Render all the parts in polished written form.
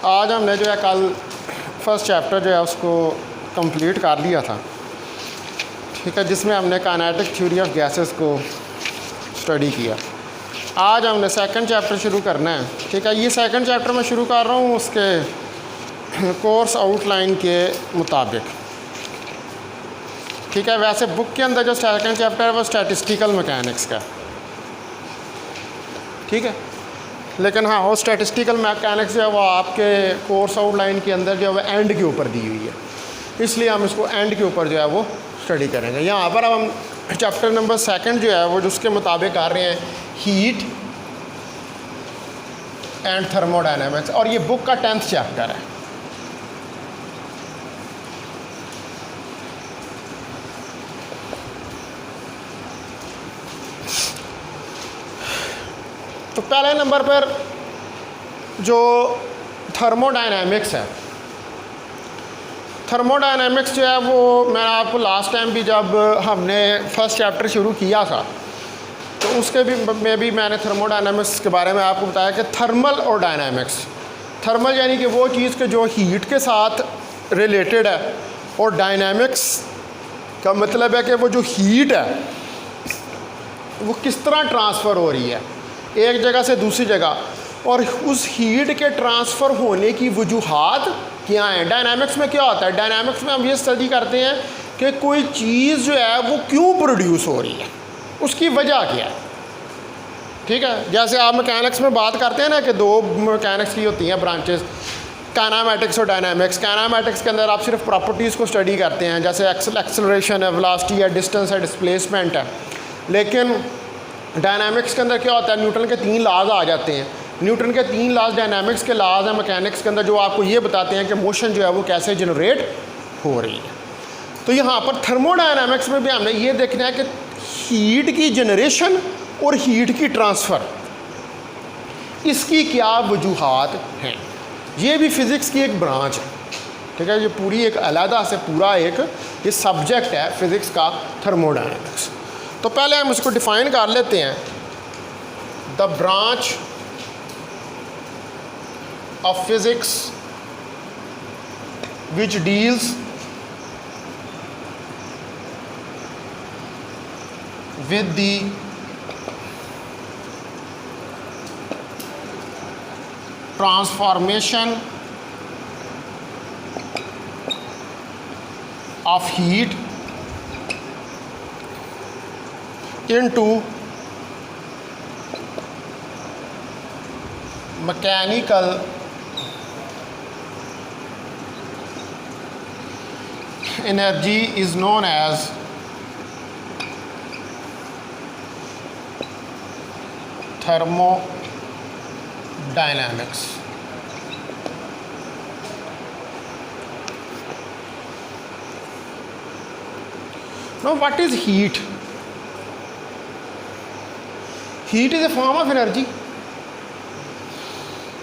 आज हमने जो है कल फर्स्ट चैप्टर जो है उसको कंप्लीट कर लिया था, ठीक है, जिसमें हमने काइनेटिक थ्योरी ऑफ गैसेस को स्टडी किया। आज हमने सेकंड चैप्टर शुरू करना है, ठीक है। ये सेकंड चैप्टर मैं शुरू कर रहा हूँ उसके कोर्स आउटलाइन के मुताबिक, ठीक है। वैसे बुक के अंदर जो सेकंड चैप्टर है वो स्टैटिस्टिकल मैकेनिक्स का, ठीक है। लेकिन हाँ, वो स्टैटिस्टिकल मैकेनिक्स जो है वो आपके कोर्स आउटलाइन के अंदर जो है वो एंड के ऊपर दी हुई है, इसलिए हम इसको एंड के ऊपर जो है वो स्टडी करेंगे। यहाँ पर अब हम चैप्टर नंबर सेकंड जो है वो जिसके मुताबिक कर रहे हैं हीट एंड थर्मोडायनेमिक्स, और ये बुक का 10th चैप्टर है। तो पहले नंबर पर जो थर्मोडायनेमिक्स है, थर्मोडायनेमिक्स जो है वो मैं आपको लास्ट टाइम भी जब हमने फर्स्ट चैप्टर शुरू किया था तो उसके भी में भी मैंने थर्मोडायनेमिक्स के बारे में आपको बताया कि थर्मल और डायनेमिक्स, थर्मल यानी कि वो चीज़ के जो हीट के साथ रिलेटेड है, और डायनेमिक्स का मतलब है कि वो जो हीट है वो किस तरह ट्रांसफ़र हो रही है एक जगह से दूसरी जगह, और उस हीट के ट्रांसफ़र होने की वजूहात क्या हैं। डायनामिक्स में क्या होता है, डायनामिक्स में हम ये स्टडी करते हैं कि कोई चीज़ जो है वो क्यों प्रोड्यूस हो रही है, उसकी वजह क्या है, ठीक है। जैसे आप मैकेनिक्स में बात करते हैं ना कि दो मैकेनिक्स की होती हैं ब्रांचेस, काइनेमैटिक्स और डायनामिक्स। काइनेमैटिक्स के अंदर आप सिर्फ प्रॉपर्टीज़ को स्टडी करते हैं, जैसे एक्सेलरेशन है, वेलोसिटी है, डिस्टेंस है, डिस्प्लेसमेंट है। लेकिन डायनामिक्स के अंदर क्या होता है, न्यूटन के 3 लॉज आ जाते हैं। न्यूटन के 3 लॉज डायनामिक्स के लॉज हैं मैकेनिक्स के अंदर, जो आपको ये बताते हैं कि मोशन जो है वो कैसे जनरेट हो रही है। तो यहाँ पर थर्मोडायनामिक्स में भी हमने ये देखना है कि हीट की जनरेशन और हीट की ट्रांसफ़र, इसकी क्या वजूहात हैं। ये भी फ़िज़िक्स की एक ब्रांच है, ठीक है। ये पूरी एक अलहदा से पूरा एक ये सब्जेक्ट है फ़िज़िक्स का, थर्मोडायनामिक्स। तो पहले हम इसको डिफ़ाइन कर लेते हैं। The branch of physics which deals with the transformation of heat into mechanical energy is known as thermodynamics. Now what is heat? Heat is a form of energy.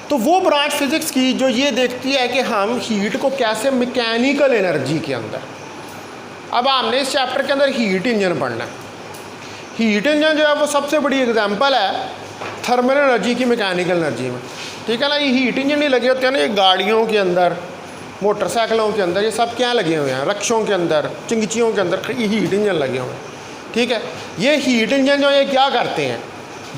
तो वो ब्रांच फिज़िक्स की जो ये देखती है कि हम हीट को कैसे मैकेनिकल एनर्जी के अंदर, अब हमने इस चैप्टर के अंदर हीट इंजन पढ़ना है। हीट इंजन जो है वो सबसे बड़ी एग्जांपल है थर्मल एनर्जी की मैकेनिकल एनर्जी में, ठीक है ना। ये हीट इंजन नहीं लगे होते हैं ना, ये गाड़ियों के अंदर, मोटरसाइकिलों के अंदर, ये सब क्या लगे हुए हैं, रक्षों के अंदर, चिंगचियों के अंदर ये हीट इंजन लगे हुए हैं, ठीक है। ये हीट इंजन जो ये क्या करते हैं,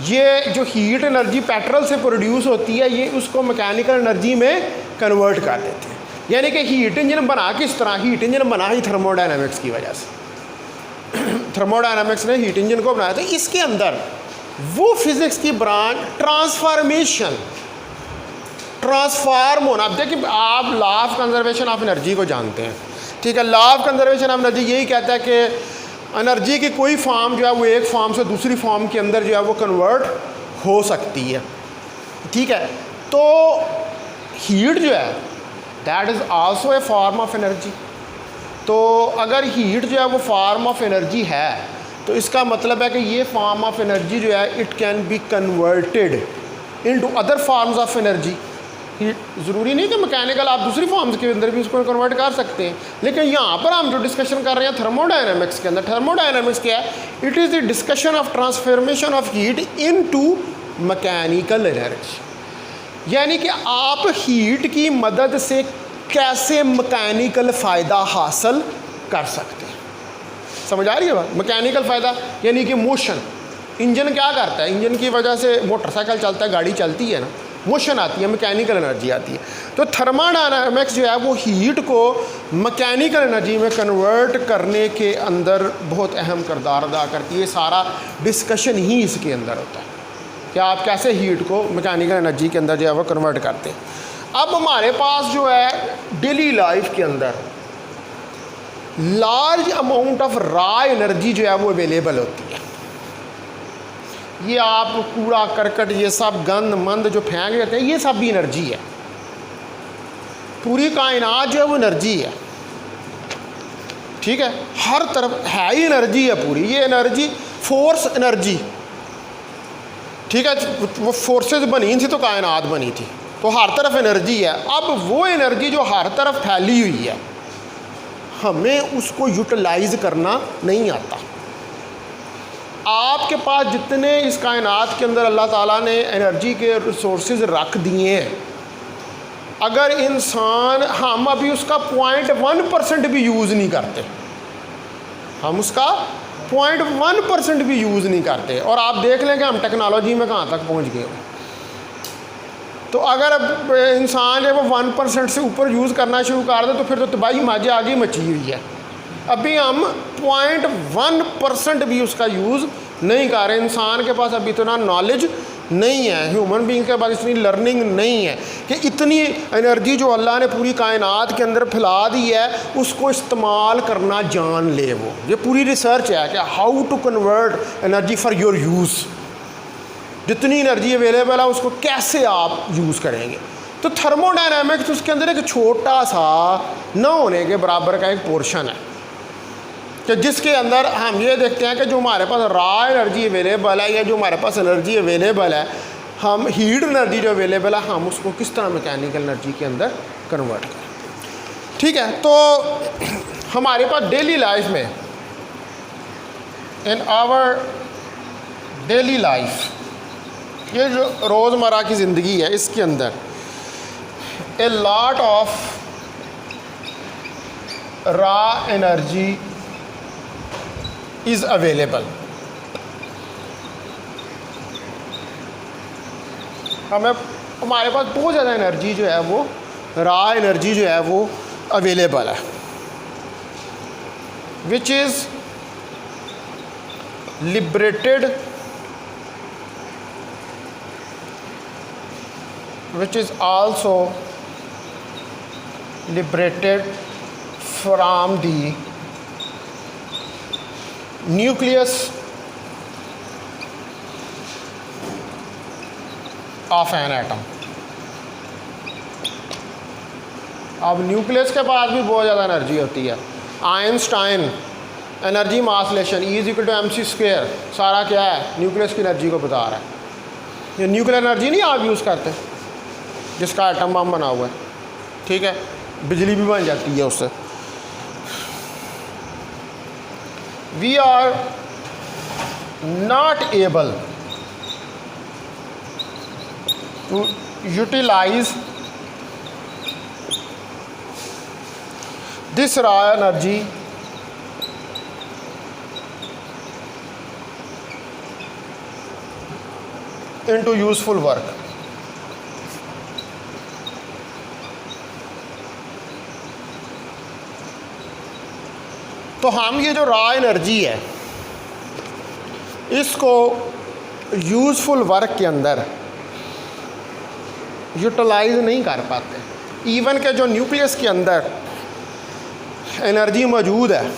ये जो हीट एनर्जी पेट्रोल से प्रोड्यूस होती है ये उसको मैकेनिकल एनर्जी में कन्वर्ट कर देते हैं। यानी कि हीट इंजन बना किस तरह, हीट इंजन बना ही थर्मोडायनामिक्स की वजह से। थर्मोडायनामिक्स ने हीट इंजन को बनाया। तो इसके अंदर वो फिज़िक्स की ब्रांच ट्रांसफॉर्मेशन, ट्रांसफॉर्म होना। अब देखिए, आप law of conservation of energy को जानते हैं, ठीक है। Law of conservation of energy यही कहता है कि एनर्जी की कोई फॉर्म जो है वो एक फॉर्म से दूसरी फॉर्म के अंदर जो है वो कन्वर्ट हो सकती है, ठीक है। तो हीट जो है that is also a form of energy. तो अगर हीट जो है वो फॉर्म ऑफ एनर्जी है तो इसका मतलब है कि ये फॉर्म ऑफ एनर्जी जो है it can be converted into other forms of energy. ज़रूरी नहीं कि मैकेनिकल आप दूसरी फॉर्म्स के अंदर भी उसको कन्वर्ट कर सकते हैं, लेकिन यहाँ पर हम जो डिस्कशन कर रहे हैं थर्मोडायनामिक्स के अंदर, थर्मोडायनामिक्स क्या है, it is the discussion of transformation of heat into mechanical energy. यानी कि आप हीट की मदद से कैसे मैकेनिकल फ़ायदा हासिल कर सकते हैं। समझ आ रही है बात? मैकेनिकल फ़ायदा यानी कि मोशन। इंजन क्या करता है? इंजन की वजह से मोटरसाइकिल चलता है, गाड़ी चलती है ना, मोशन आती है, मैकेनिकल एनर्जी आती है। तो थर्मोडायनामिक्स जो है वो हीट को मैकेनिकल एनर्जी में कन्वर्ट करने के अंदर बहुत अहम किरदार अदा करती है। सारा डिस्कशन ही इसके अंदर होता है कि आप कैसे हीट को मैकेनिकल एनर्जी के अंदर जो है वो कन्वर्ट करते हैं। अब हमारे पास जो है डेली लाइफ के अंदर large amount of raw energy जो है वो अवेलेबल होती है। ये आप कूड़ा करकट, ये सब गंद मंद जो फेंक देते हैं, ये सब भी एनर्जी है। पूरी कायनात जो है वो एनर्जी है, ठीक है, हर तरफ है ही एनर्जी है पूरी। ये एनर्जी फोर्स एनर्जी, ठीक है, वो फोर्सेस बनी थी तो कायनात बनी थी, तो हर तरफ एनर्जी है। अब वो एनर्जी जो हर तरफ फैली हुई है, हमें उसको यूटिलाइज करना नहीं आता। आपके पास जितने इस कायनात के अंदर अल्लाह ताला ने एनर्जी के रिसोर्सेज रख दिए हैं, अगर इंसान, हम अभी उसका 0.1% भी यूज़ नहीं करते, हम उसका 0.1% भी यूज़ नहीं करते, और आप देख लें कि हम टेक्नोलॉजी में कहाँ तक पहुँच गए। तो अगर अब इंसान जब वो 1% से ऊपर यूज़ करना शुरू कर दे तो फिर तो तबाही माजे आगे मची हुई है। अभी हम 0.1% भी उसका यूज़ नहीं कर रहे। इंसान के पास अभी इतना नॉलेज नहीं है, ह्यूमन बीइंग के पास इतनी लर्निंग नहीं है कि इतनी एनर्जी जो अल्लाह ने पूरी कायनात के अंदर फैला दी है उसको इस्तेमाल करना जान ले। वो ये पूरी रिसर्च है कि how to convert energy for your use. जितनी एनर्जी अवेलेबल है उसको कैसे आप यूज़ करेंगे। तो थर्मोडायनामिक्स उसके अंदर एक छोटा सा न होने के बराबर का एक पोर्शन है कि जिसके अंदर हम ये देखते हैं कि जो हमारे पास रॉ एनर्जी अवेलेबल है या जो हमारे पास एनर्जी अवेलेबल है, हम हीट एनर्जी जो अवेलेबल है, हम उसको किस तरह मैकेनिकल एनर्जी के अंदर कन्वर्ट करें। ठीक है, तो हमारे पास डेली लाइफ में, इन आवर डेली लाइफ, ये जो रोज़मर्रा की ज़िंदगी है इसके अंदर a lot of raw energy is available. हमारे पास बहुत ज़्यादा एनर्जी जो है वो रॉ एनर्जी जो है वो अवेलेबल है, which is liberated, which is also liberated from the nucleus of an atom। अब न्यूक्लियस के पास भी बहुत ज़्यादा एनर्जी होती है। आइंस्टाइन एनर्जी मास रिलेशन E=mc², सारा क्या है? न्यूक्लियस की एनर्जी को बता रहा है। ये न्यूक्लियर एनर्जी नहीं आप यूज़ करते, जिसका एटम बम बना हुआ है, ठीक है, बिजली भी बन जाती है उससे। We are not able to utilise this raw energy into useful work. तो हम ये जो रॉ एनर्जी है इसको यूज़फुल वर्क के अंदर यूटिलाइज नहीं कर पाते। इवन के जो न्यूक्लियस के अंदर एनर्जी मौजूद है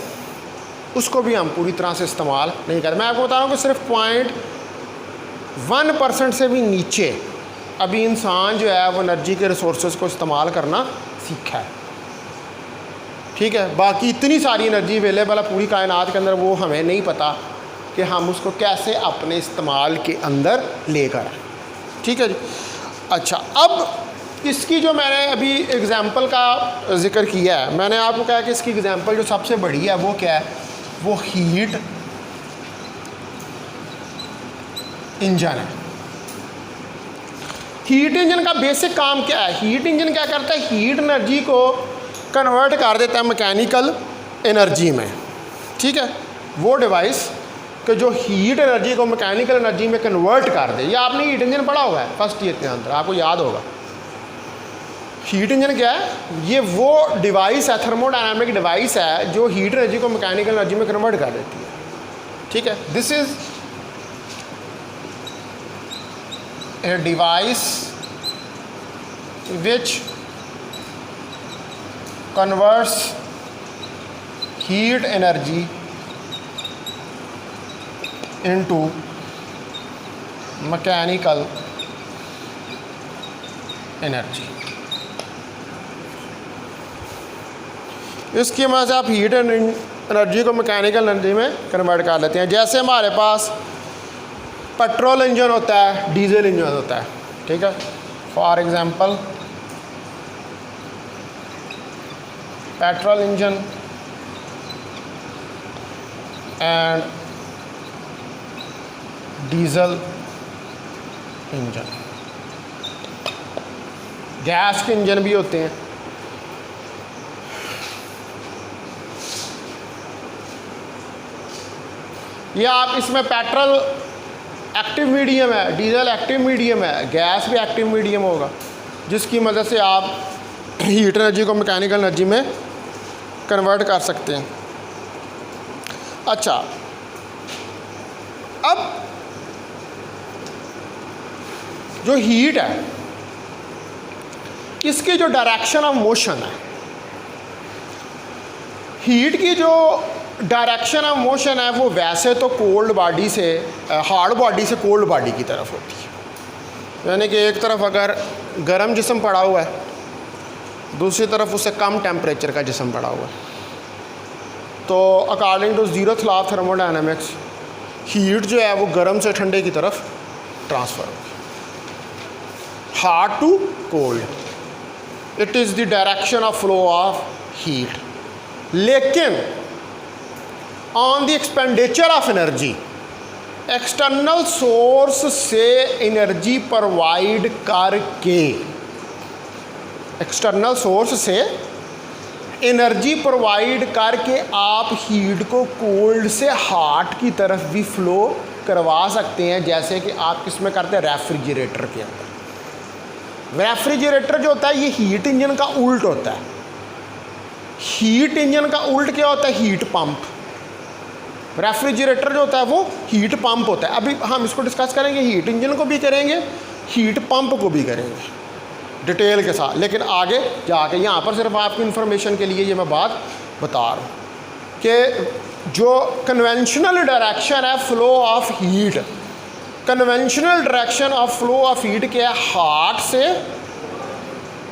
उसको भी हम पूरी तरह से इस्तेमाल नहीं करते। मैं आपको बता रहा हूँ कि सिर्फ 0.1% से भी नीचे अभी इंसान जो है वो एनर्जी के रिसोर्सेज को इस्तेमाल करना सीखा है, ठीक है। बाकी इतनी सारी एनर्जी अवेलेबल है पूरी कायनात के अंदर, वो हमें नहीं पता कि हम उसको कैसे अपने इस्तेमाल के अंदर लेकर आए, ठीक है जी। अच्छा, अब इसकी जो मैंने अभी एग्ज़ाम्पल का ज़िक्र किया है, मैंने आपको कहा कि इसकी एग्ज़ाम्पल जो सबसे बड़ी है वो क्या है? वो हीट इंजन है। हीट इंजन का बेसिक काम क्या है? हीट इंजन क्या करता है? हीट एनर्जी को कन्वर्ट कर देता है मैकेनिकल एनर्जी में, ठीक है। वो डिवाइस कि जो हीट एनर्जी को मैकेनिकल एनर्जी में कन्वर्ट कर दे। ये आपने हीट इंजन पढ़ा हुआ है फर्स्ट ईयर के अंदर, आपको याद होगा। हीट इंजन क्या है? ये वो डिवाइस है, थर्मोडायनामिक डिवाइस है जो हीट एनर्जी को मैकेनिकल एनर्जी में कन्वर्ट कर देती है, ठीक है। This is a device which converts heat energy into mechanical energy। इसकी मदद से आप हीट एनर्जी को मैकेनिकल एनर्जी में कन्वर्ट कर लेते हैं। जैसे हमारे पास पेट्रोल इंजन होता है, डीजल इंजन होता है, ठीक है। For example petrol engine and diesel engine. Gas के इंजन भी होते हैं। या आप इसमें पेट्रोल एक्टिव मीडियम है, डीजल एक्टिव मीडियम है, गैस भी एक्टिव मीडियम होगा, जिसकी मदद से आप हीट एनर्जी को मैकेनिकल एनर्जी में कन्वर्ट कर सकते हैं। अच्छा, अब जो हीट है इसकी जो डायरेक्शन ऑफ मोशन है, हीट की जो डायरेक्शन ऑफ मोशन है वो वैसे तो कोल्ड बॉडी से, हार्ड बॉडी से कोल्ड बॉडी की तरफ होती है। यानी कि एक तरफ अगर गर्म जिस्म पड़ा हुआ है, दूसरी तरफ उससे कम टेम्परेचर का जिस्म पड़ा हुआ है, तो according to zeroth law of thermodynamics heat जो है वो गर्म से ठंडे की तरफ ट्रांसफ़र होगी, hard to cold. It is the direction of flow of heat. लेकिन on the expenditure of energy, external source से एनर्जी प्रोवाइड करके, एक्सटर्नल सोर्स से एनर्जी प्रोवाइड करके आप हीट को कोल्ड से हॉट की तरफ भी फ्लो करवा सकते हैं, जैसे कि आप किसमें करते हैं? रेफ्रिजरेटर के अंदर। रेफ्रिजरेटर जो होता है ये हीट इंजन का उल्ट होता है। हीट इंजन का उल्ट क्या होता है? Heat pump. रेफ्रिजरेटर जो होता है वो हीट पंप होता है। अभी हम इसको डिस्कस करेंगे, हीट इंजन को भी करेंगे, हीट पंप को भी करेंगे डिटेल के साथ। लेकिन आगे जाके यहाँ पर सिर्फ आपकी इंफॉर्मेशन के लिए ये मैं बात बता रहा हूँ कि जो कन्वेंशनल डायरेक्शन है flow of heat, conventional direction of flow of heat क्या है? हॉट से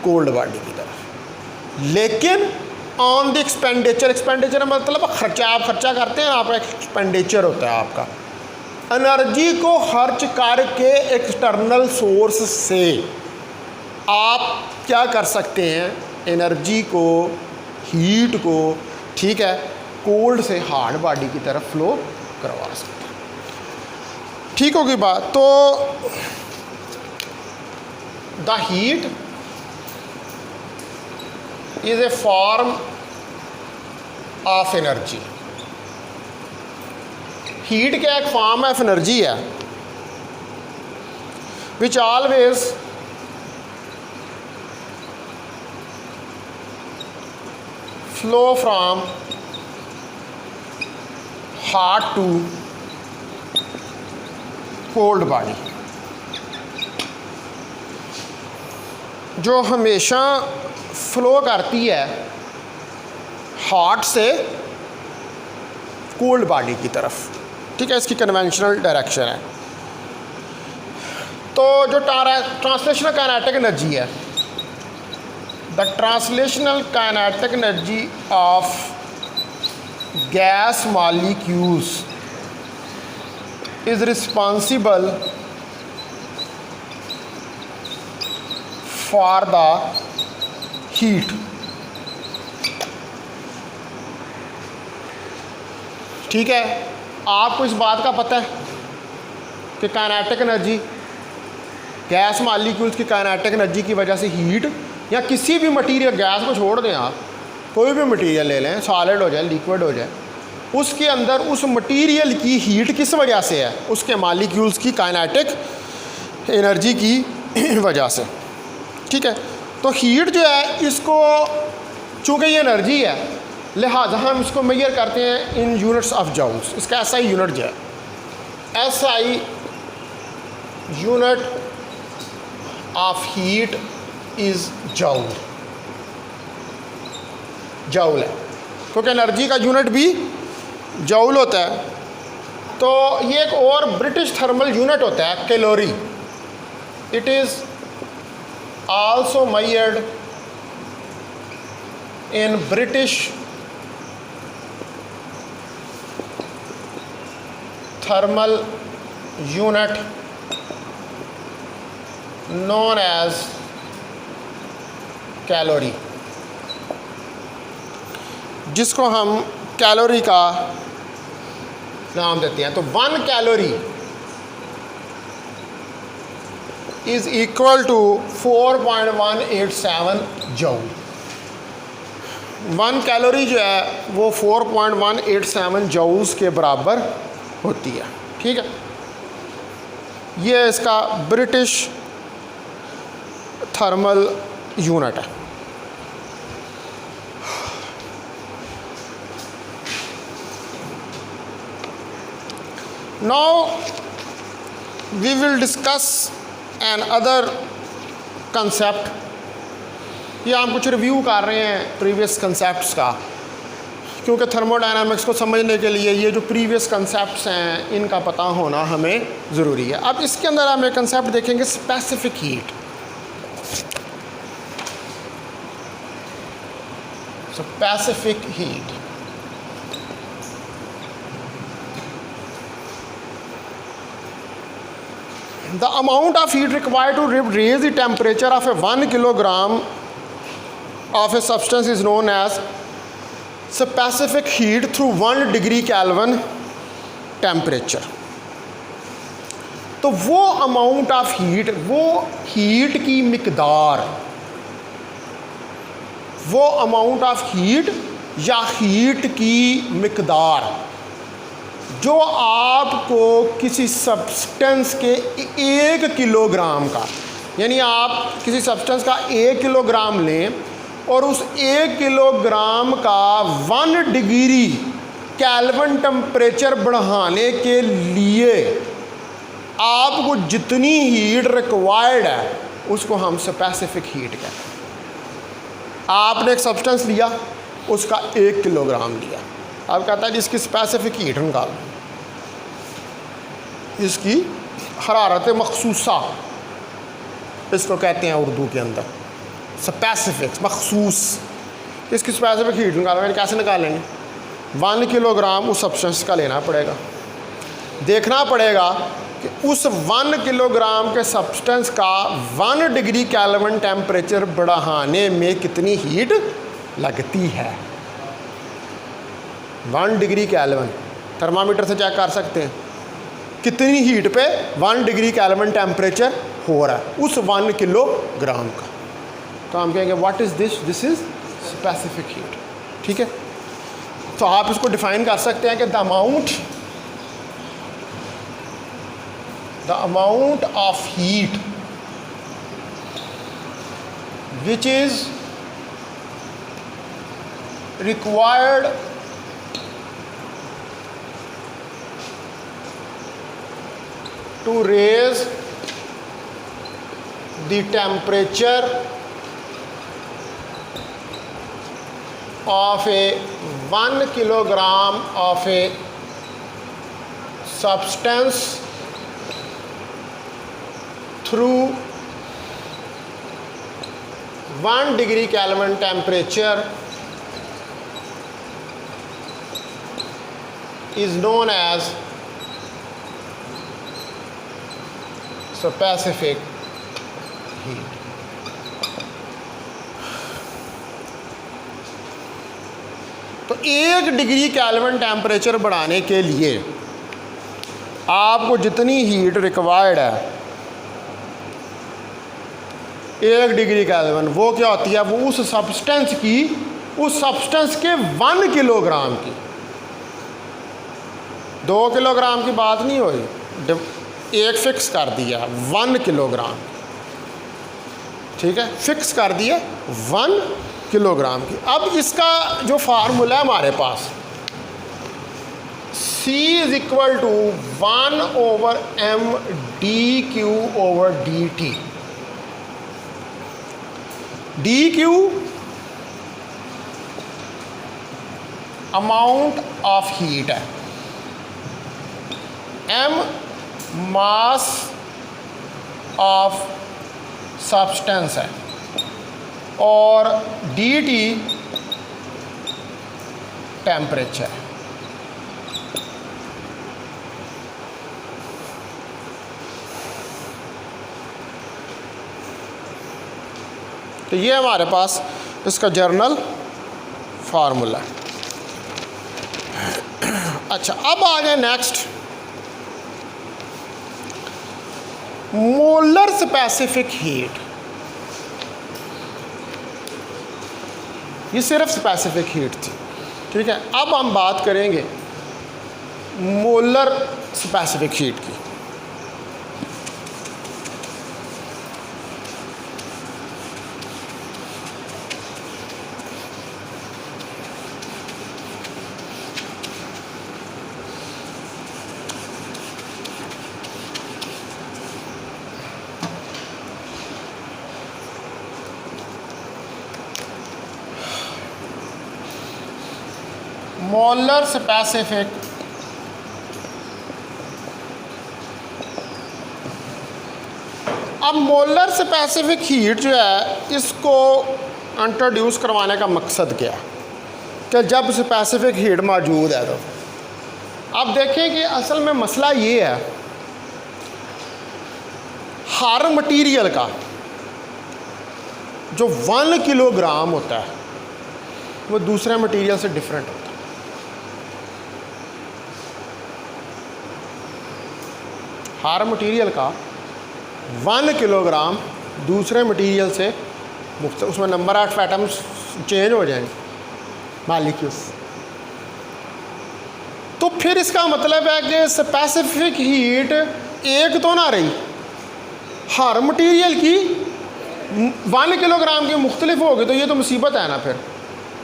कोल्ड बॉडी की तरफ। लेकिन ऑन द एक्सपेंडिचर, एक्सपेंडिचर मतलब खर्चा, आप खर्चा करते हैं, आपका एक्सपेंडिचर होता है आपका। एनर्जी को खर्च करके एक्सटर्नल सोर्स से आप क्या कर सकते हैं? एनर्जी को, हीट को, ठीक है, कोल्ड से हार्ड बॉडी की तरफ फ्लो करवा सकते हैं। ठीक होगी बात। तो the heat is a form of energy। Heat क्या एक फॉर्म ऑफ एनर्जी है which always flow from hot to cold body, जो हमेशा फ्लो करती है हॉट से कोल्ड बॉडी की तरफ, ठीक है। इसकी कन्वेंशनल डायरेक्शन है। तो जो ट्रांसलेशनल काइनेटिक एनर्जी है, the translational kinetic energy of gas molecules is responsible for the heat. ठीक है, आपको इस बात का पता है कि काइनेटिक एनर्जी गैस मालिक्यूल्स की काइनेटिक एनर्जी की वजह से हीट, या किसी भी मटेरियल, गैस को छोड़ दें आप, कोई भी मटेरियल ले लें, सॉलिड हो जाए, लिक्विड हो जाए, उसके अंदर उस मटेरियल की हीट किस वजह से है? उसके मालिक्यूल्स की काइनेटिक एनर्जी की वजह से। ठीक है, तो हीट जो है इसको, चूँकि ये एनर्जी है, लिहाजा हम इसको मेजर करते हैं इन यूनिट्स ऑफ जाउल्स। इसका SI यूनिट जो है, SI unit of heat is joule. Joule है, क्योंकि एनर्जी का यूनिट भी जाउल होता है। तो ये एक और ब्रिटिश थर्मल यूनिट होता है, calorie. It is also measured in British thermal unit known as calorie, जिसको हम कैलोरी का नाम देते हैं। तो 1 calorie is equal to 4.187 joule. 1 calorie जो है वो 4.187 जूल्स के बराबर होती है। ठीक है, ये इसका ब्रिटिश थर्मल यूनिट है। Now we will discuss an other concept। ये हम कुछ रिव्यू कर रहे हैं प्रीवियस कंसेप्ट्स का, क्योंकि थर्मोडायनामिक्स को समझने के लिए ये जो प्रीवियस कंसेप्ट्स हैं इनका पता होना हमें ज़रूरी है। अब इसके अंदर हम एक कंसेप्ट देखेंगे, specific heat. Specific heat, the amount of heat required to raise the temperature of a 1 kilogram of a substance is known as specific heat through 1 degree Kelvin temperature। तो वो अमाउंट ऑफ हीट, वो heat की मिकदार, वो amount of heat या heat की मिकदार जो आपको किसी सब्सटेंस के 1 किलोग्राम का, यानी आप किसी सब्सटेंस का 1 किलोग्राम लें और उस 1 किलोग्राम का 1 डिग्री केल्विन टेम्परेचर बढ़ाने के लिए आपको जितनी हीट रिक्वायर्ड है उसको हम स्पेसिफिक हीट कहते हैं। आपने एक सब्सटेंस लिया, उसका 1 किलोग्राम लिया, अब कहता है जिसकी स्पेसिफिक हीट निकालो, इसकी हरारत मखसूसा इसको कहते हैं उर्दू के अंदर, स्पेसिफिक मखसूस। इसकी स्पेसिफिक हीट निकालो, कैसे निकालेंगे? 1 किलोग्राम उस सब्सटेंस का लेना पड़ेगा, देखना पड़ेगा कि उस 1 किलोग्राम के सब्सटेंस का 1 डिग्री केल्विन टेम्परेचर बढ़ाने में कितनी हीट लगती है। 1 डिग्री केल्विन थर्मामीटर से चेक कर सकते हैं कितनी हीट पे 1 डिग्री केल्विन टेम्परेचर हो रहा है उस 1 किलोग्राम का। तो हम कहेंगे what is this? This is specific heat. ठीक है, तो आप इसको डिफाइन कर सकते हैं कि the amount of heat which is required to raise the temperature of a 1 kilogram of a substance through 1 degree Kelvin temperature is known as specific heat. तो 1 डिग्री केल्विन टेम्परेचर बढ़ाने के लिए आपको जितनी हीट रिक्वायर्ड है 1 degree kelvin, वो क्या होती है, वो उस सब्सटेंस के 1 किलोग्राम की, 2 किलोग्राम की बात नहीं हुई, एक फिक्स कर दिया 1 किलोग्राम, ठीक है, फिक्स कर दिया 1 किलोग्राम की। अब इसका जो फार्मूला है हमारे पास, C is equal to 1/m dQ/dt। dQ amount of heat है, m मास ऑफ सब्सटेंस है, और dt टेम्परेचर है। तो ये हमारे पास इसका जर्नल फार्मूला है। अच्छा, अब आ गए नेक्स्ट, मोलर स्पेसिफिक हीट। ये सिर्फ स्पेसिफिक हीट थी, ठीक है। अब हम बात करेंगे मोलर स्पेसिफिक हीट की। मोलर स्पेसिफिक अब मोलर स्पेसिफिक हीट जो है, इसको इंट्रोड्यूस करवाने का मकसद क्या है कि जब स्पेसिफिक हीट मौजूद है तो अब देखें कि असल में मसला ये है, हर मटीरियल का जो 1 किलोग्राम होता है वो दूसरे मटीरियल से डिफरेंट होता है। हर मटीरियल का 1 किलोग्राम दूसरे मटीरियल से मुख्तलिफ, उसमें नंबर ऑफ एटम्स चेंज हो जाएंगे, मॉलिक्यूल्स। तो फिर इसका मतलब है कि स्पेसिफिक हीट एक तो ना रही, हर मटीरियल की 1 किलोग्राम की मुख्तलिफ होगी, तो ये तो मुसीबत है ना। फिर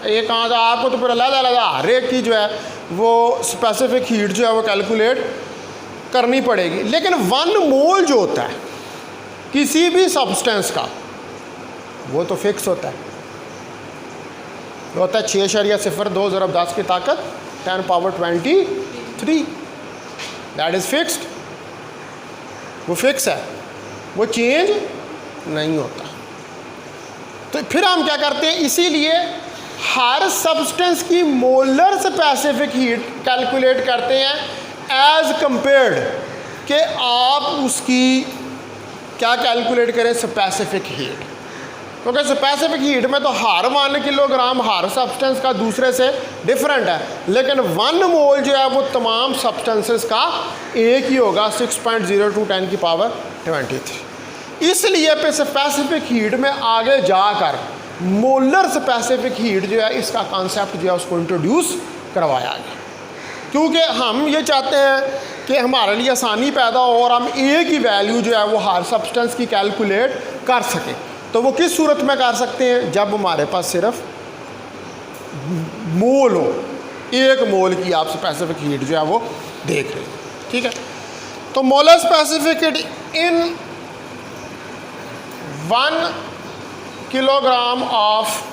ये कहाँ था, आपको तो फिर अलग हर एक की जो है वो स्पेसिफिक हीट जो है वो कैलकुलेट करनी पड़ेगी। लेकिन 1 मोल जो होता है किसी भी सब्सटेंस का, वो तो फिक्स होता है, वो होता है 6.02 ज़रब 10 की ताकत 10 पावर 23, दैट इज़ फिक्स्ड, वो फिक्स है, वो चेंज नहीं होता। तो फिर हम क्या करते हैं, इसीलिए हर सब्सटेंस की मोलर स्पेसिफिक हीट कैलकुलेट करते हैं एज कंपेयर्ड कि आप उसकी क्या कैलकुलेट करें, स्पेसिफिक हीट। क्योंकि स्पेसिफिक हीट में तो हर 1 किलोग्राम हर सब्सटेंस का दूसरे से डिफरेंट है, लेकिन 1 मोल जो है वो तमाम सब्सटेंसेस का एक ही होगा, 6.02 10 की पावर 23। इसलिए पे स्पेसिफिक हीट में आगे जाकर मोलर स्पेसिफिक हीट जो है, इसका कॉन्सेप्ट जो है उसको इंट्रोड्यूस करवाया गया, क्योंकि हम ये चाहते हैं कि हमारे लिए आसानी पैदा हो और हम एक ही वैल्यू जो है वो हर सब्सटेंस की कैलकुलेट कर सकें। तो वो किस सूरत में कर सकते हैं, जब हमारे पास सिर्फ मोल हो, 1 मोल की आप स्पेसिफिक हीट जो है वो देख रहे हैं, ठीक है। तो molar specific heat in 1 kilogram of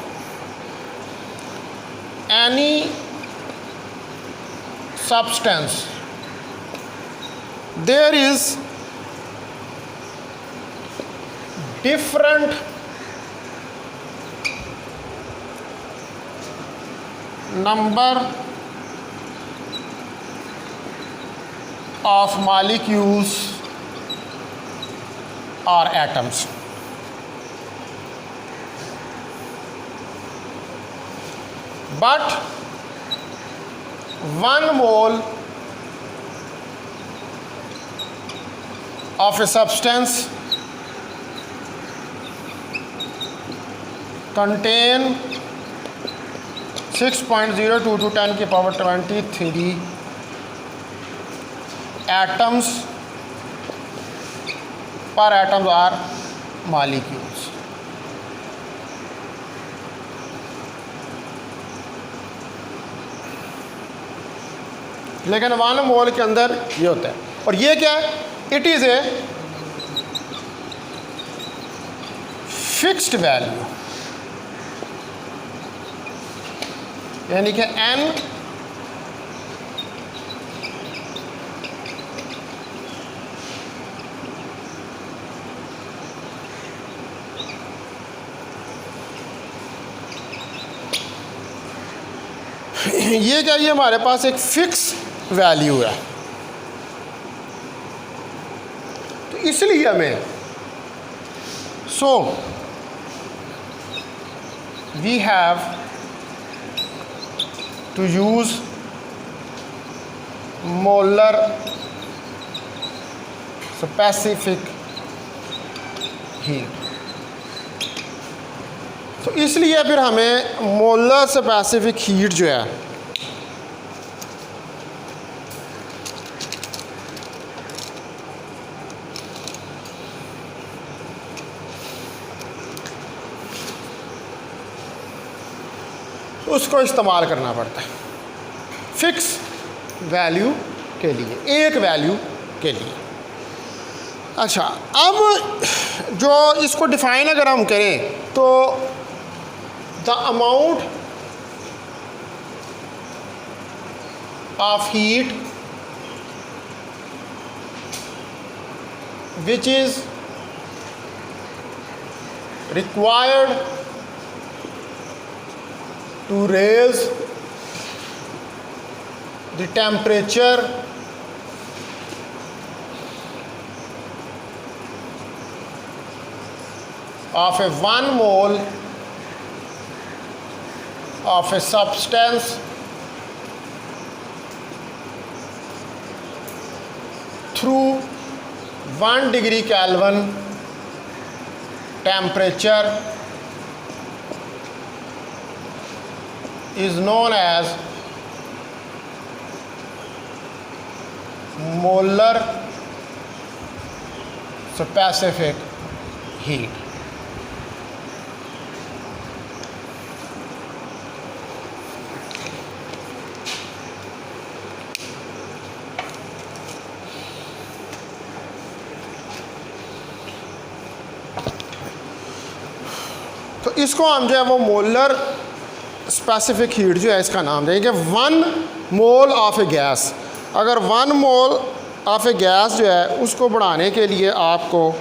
any substance there is different number of molecules or atoms. But 1 mole of a substance contain 6.02 to 10 की power 23 atoms per atoms are molecules. लेकिन 1 मोल के अंदर ये होता है, और ये क्या है? It is a fixed value, यानी कि n ये क्या, ये हमारे पास एक फिक्स वैल्यू है, तो इसलिए हमें we have to use molar specific heat. तो इसलिए फिर हमें मोलर स्पेसिफिक हीट जो है उसको इस्तेमाल करना पड़ता है फिक्स वैल्यू के लिए, एक वैल्यू के लिए। अच्छा, अब जो इसको डिफाइन अगर हम करें तो the amount of heat which is required to raise the temperature of a 1 mole of a substance through 1 degree Kelvin temperature is known as molar specific heat. तो इसको हम जो है वो मोलर स्पेसिफिक हीट जो है इसका नाम देंगे। 1 मोल ऑफ ए गैस, अगर 1 मोल ऑफ ए गैस जो है उसको बढ़ाने के लिए आपको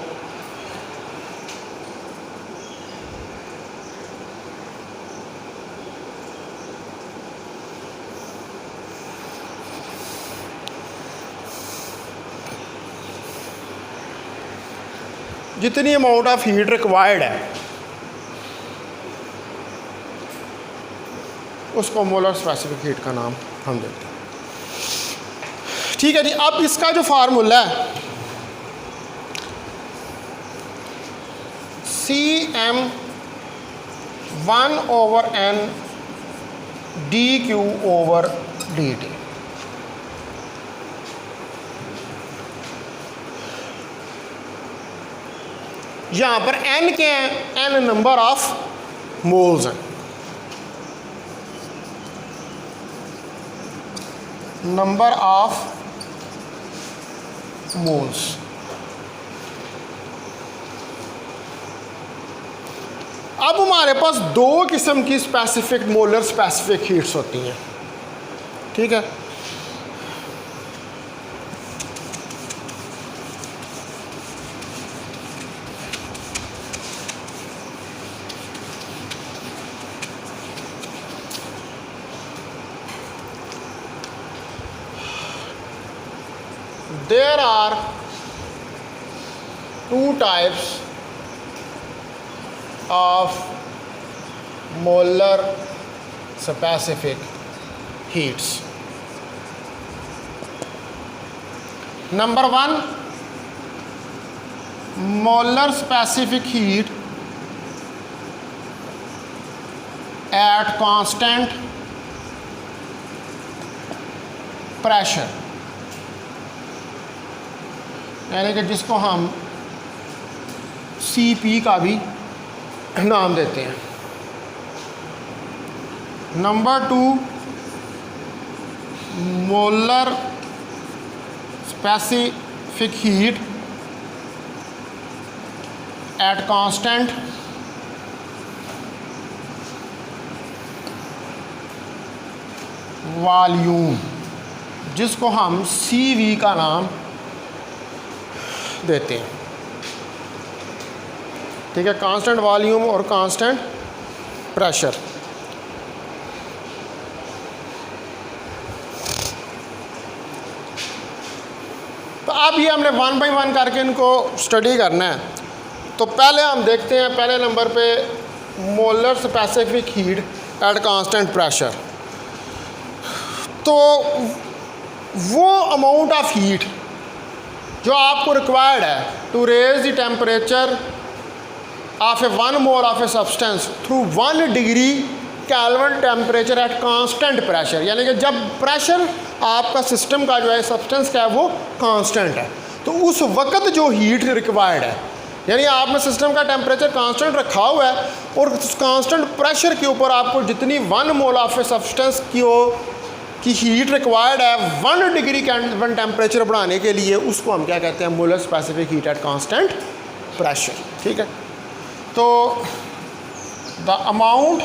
जितनी अमाउंट ऑफ हीट रिक्वायर्ड है उसको मोलर स्पेसिफिक हीट का नाम हम देते हैं। ठीक है जी, अब इसका जो फार्मूला है CM 1/n dQ/dt। यहाँ पर n क्या है? n नंबर ऑफ मोल्स हैं, नंबर ऑफ मोल्स। अब हमारे पास 2 किस्म की स्पेसिफिक मोलर स्पेसिफिक हीट्स होती हैं, ठीक है। There are 2 types of molar specific heats. Number 1, molar specific heat eight constant pressure, यानी कि जिसको हम CP का भी नाम देते हैं। Number 2 molar specific heat at constant volume, जिसको हम CV का नाम देते हैं। ठीक है, कांस्टेंट वॉल्यूम और कांस्टेंट प्रेशर। तो अब ये हमने 1 बाई 1 करके इनको स्टडी करना है। तो पहले हम देखते हैं, पहले नंबर पे molar specific heat at constant pressure. तो वो अमाउंट ऑफ हीट जो आपको रिक्वायर्ड है to raise the temperature of a 1 mole of a substance through 1 degree kelvin temperature at constant pressure, यानी कि जब प्रेशर आपका सिस्टम का जो है सब्सटेंस का है वो कांस्टेंट है, तो उस वक्त जो हीट रिक्वायर्ड है, यानी आपने सिस्टम का टेम्परेचर कांस्टेंट रखा हुआ है और कांस्टेंट प्रेशर के ऊपर आपको जितनी 1 मोल ऑफ ए सब्सटेंस की हीट रिक्वायर्ड है 1 डिग्री केल्विन टेम्परेचर बढ़ाने के लिए, उसको हम क्या कहते हैं, molar specific heat at constant pressure. ठीक है, तो the amount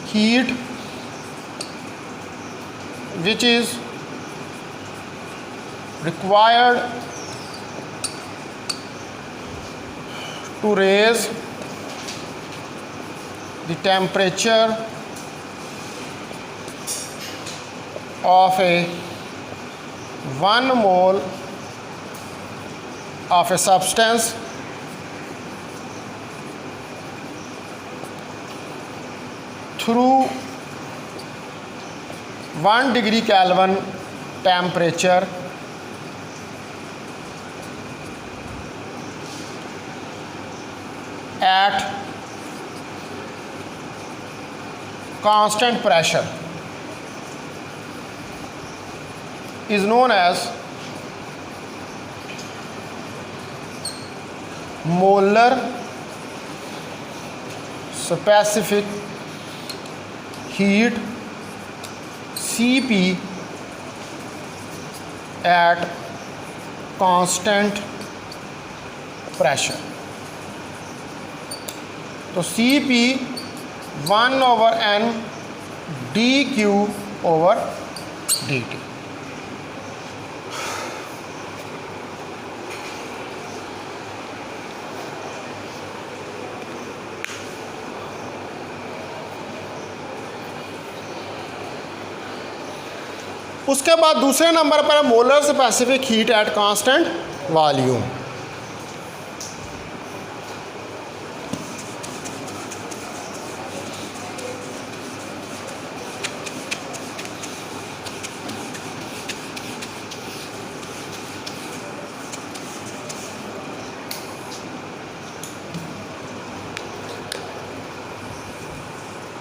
heat which is required to raise the temperature of a 1 mole of a substance through 1 degree kelvin temperature at constant pressure is known as molar specific heat CP at constant pressure। तो CP 1/n dQ/dt। उसके बाद दूसरे number पर है molar specific heat at constant volume.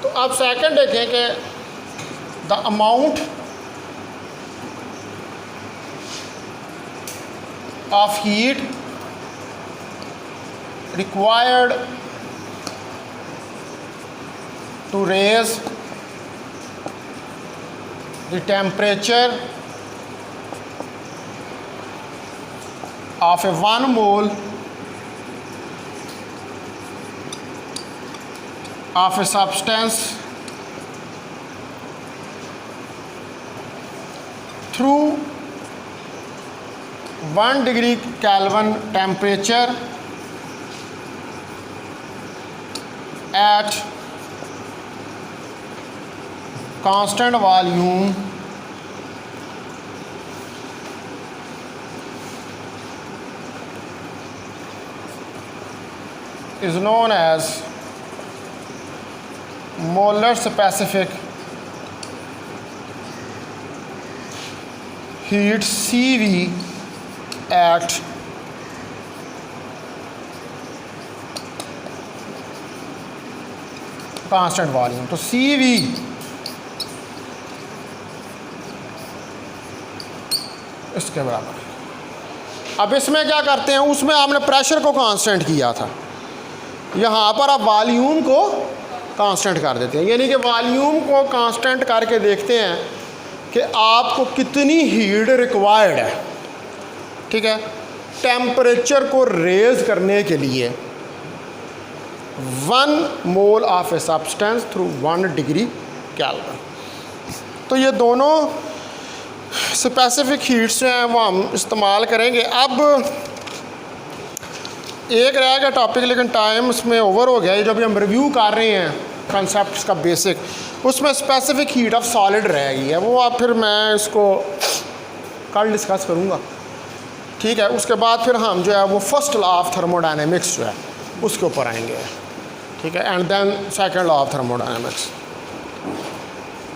तो अब second देखें कि the amount of heat required to raise the temperature of a 1 mole of a substance through 1 degree kelvin temperature at constant volume is known as molar specific heat CV at constant volume, तो सी we इसके बराबर। अब इसमें क्या करते हैं, उसमें आपने प्रेशर को कांस्टेंट किया था, यहाँ पर आप वॉल्यूम को कांस्टेंट कर देते हैं, यानी कि वॉल्यूम को कांस्टेंट करके देखते हैं कि आपको कितनी हीट रिक्वायर्ड है। ठीक है, टेम्परेचर को रेज करने के लिए 1 mole of a substance through 1 degree kelvin. तो ये दोनों स्पेसिफिक हीट्स जो हैं वो हम इस्तेमाल करेंगे। अब एक रह गया टॉपिक, लेकिन टाइम उसमें ओवर हो गया है। जो भी हम रिव्यू कर रहे हैं कॉन्सेप्ट्स का बेसिक, उसमें स्पेसिफिक हीट ऑफ सॉलिड रह गई है, वो अब फिर मैं इसको कल डिस्कस करूँगा। ठीक है, उसके बाद फिर हम जो है वो फर्स्ट लॉ ऑफ थर्मोडायनेमिक्स जो है उसके ऊपर आएंगे। ठीक है, and then second law of thermodynamics.